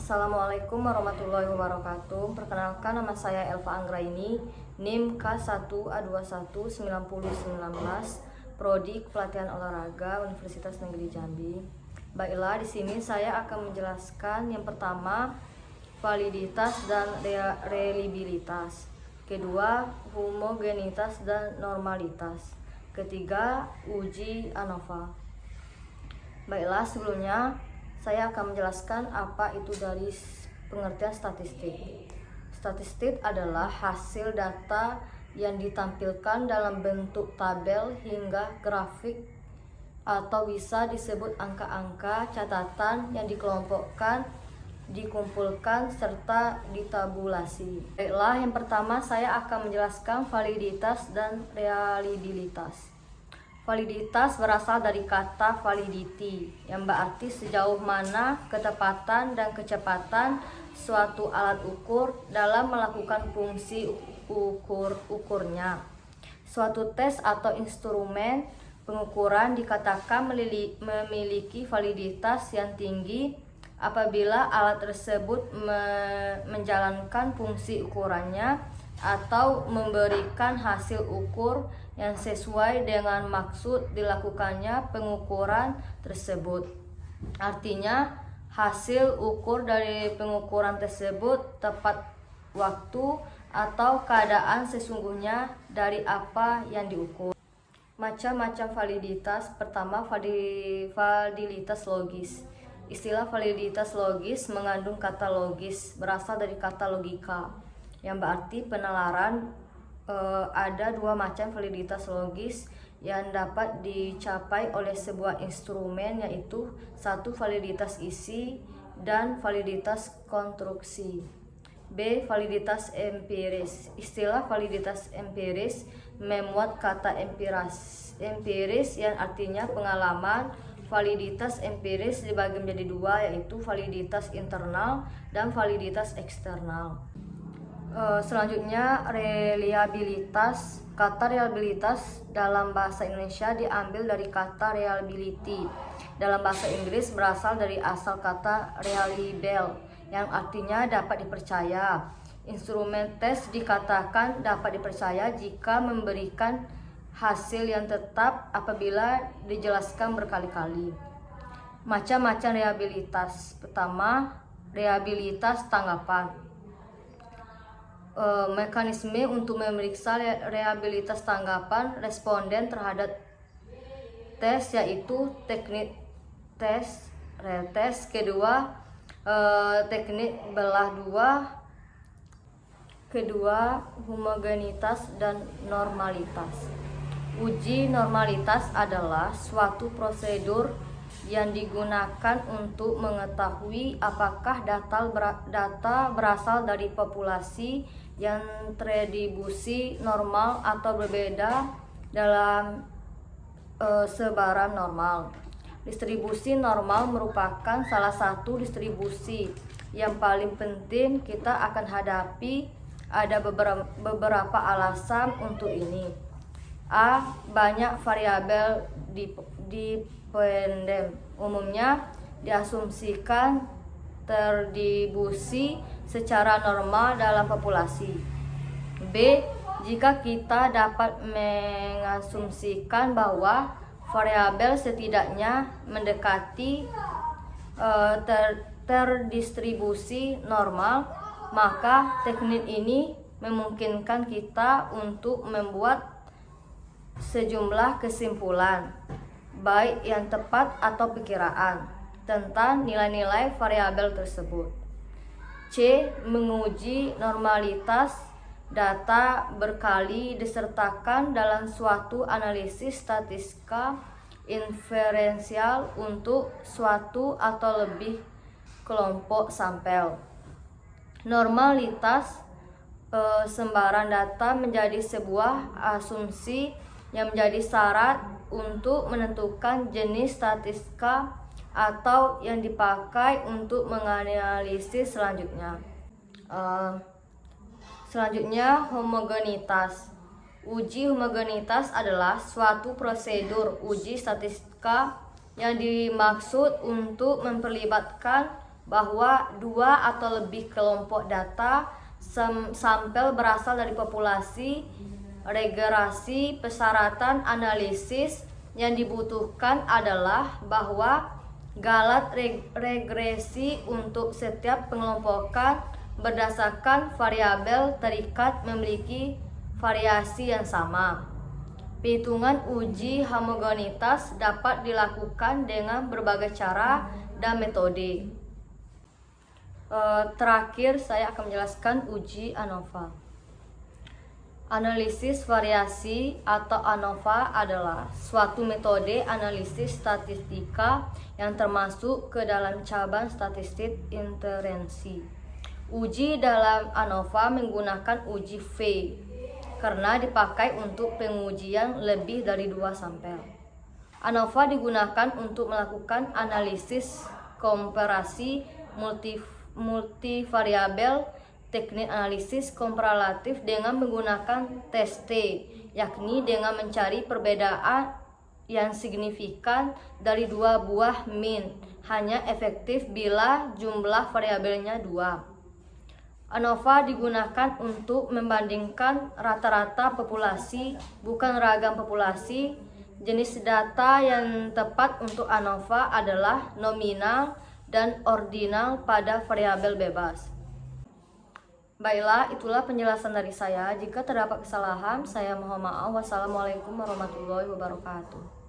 Assalamualaikum warahmatullahi wabarakatuh. Perkenalkan, nama saya Elva Anggraini, NIM K1A219019, Prodi Pelatihan Olahraga Universitas Negeri Jambi. Baiklah, di sini saya akan menjelaskan yang pertama, validitas dan reliabilitas. Kedua, homogenitas dan normalitas. Ketiga, uji ANOVA. Baiklah, sebelumnya saya akan menjelaskan apa itu dari pengertian statistik. Statistik adalah hasil data yang ditampilkan dalam bentuk tabel hingga grafik atau bisa disebut angka-angka catatan yang dikelompokkan, dikumpulkan, serta ditabulasi. Baiklah, yang pertama saya akan menjelaskan validitas dan reliabilitas. Validitas berasal dari kata validity yang berarti sejauh mana ketepatan dan kecepatan suatu alat ukur dalam melakukan fungsi ukurnya. Suatu tes atau instrumen pengukuran dikatakan memiliki validitas yang tinggi apabila alat tersebut menjalankan fungsi ukurannya atau memberikan hasil ukur yang sesuai dengan maksud dilakukannya pengukuran tersebut. Artinya, hasil ukur dari pengukuran tersebut tepat waktu atau keadaan sesungguhnya dari apa yang diukur. Macam-macam validitas. Pertama, validitas logis. Istilah validitas logis mengandung kata logis, berasal dari kata logika, yang berarti penalaran. Ada dua macam validitas logis yang dapat dicapai oleh sebuah instrumen, yaitu satu, validitas isi dan validitas konstruksi. B. Validitas empiris. Istilah validitas empiris memuat kata empiris yang artinya pengalaman. Validitas empiris dibagi menjadi dua, yaitu validitas internal dan validitas eksternal. Selanjutnya, reliabilitas. Kata reliabilitas dalam bahasa Indonesia diambil dari kata reliability. Dalam bahasa Inggris berasal dari asal kata reliable yang artinya dapat dipercaya. Instrumen tes dikatakan dapat dipercaya jika memberikan hasil yang tetap apabila dijelaskan berkali-kali. Macam-macam reliabilitas. Pertama, reliabilitas tanggapan. Mekanisme untuk memeriksa reliabilitas tanggapan responden terhadap tes, yaitu teknik tes, retest. Kedua, teknik belah dua. Kedua, homogenitas dan normalitas. Uji normalitas adalah suatu prosedur yang digunakan untuk mengetahui apakah data berasal dari populasi yang terdistribusi normal atau berbeda dalam sebaran normal. Distribusi normal merupakan salah satu distribusi yang paling penting kita akan hadapi. Ada beberapa alasan untuk ini. A. Banyak variabel dependen. Umumnya diasumsikan terdistribusi secara normal dalam populasi. B. Jika kita dapat mengasumsikan bahwa variabel setidaknya mendekati terdistribusi normal, maka teknik ini memungkinkan kita untuk membuat sejumlah kesimpulan, baik yang tepat atau perkiraan, tentang nilai-nilai variabel tersebut. C. Menguji normalitas data berkali disertakan dalam suatu analisis statistika inferensial untuk suatu atau lebih kelompok sampel. Normalitas sembarang data menjadi sebuah asumsi yang menjadi syarat untuk menentukan jenis statistika atau yang dipakai untuk menganalisis selanjutnya. Selanjutnya, homogenitas. Uji homogenitas adalah suatu prosedur uji statistika yang dimaksud untuk memperlibatkan bahwa dua atau lebih kelompok data sampel berasal dari populasi, regresi, persyaratan analisis yang dibutuhkan adalah bahwa galat regresi untuk setiap pengelompokan berdasarkan variabel terikat memiliki variasi yang sama. Perhitungan uji homogenitas dapat dilakukan dengan berbagai cara dan metode. Terakhir saya akan menjelaskan uji ANOVA. Analisis variasi atau ANOVA adalah suatu metode analisis statistika yang termasuk ke dalam cabang statistik inferensi. Uji dalam ANOVA menggunakan uji V karena dipakai untuk pengujian lebih dari 2 sampel. ANOVA digunakan untuk melakukan analisis komparasi multivariabel. Teknik analisis komparatif dengan menggunakan tes T, yakni dengan mencari perbedaan yang signifikan dari dua buah mean, hanya efektif bila jumlah variabelnya 2. ANOVA digunakan untuk membandingkan rata-rata populasi, bukan ragam populasi. Jenis data yang tepat untuk ANOVA adalah nominal dan ordinal pada variabel bebas. Baiklah, itulah penjelasan dari saya. Jika terdapat kesalahan, saya mohon maaf. Wassalamualaikum warahmatullahi wabarakatuh.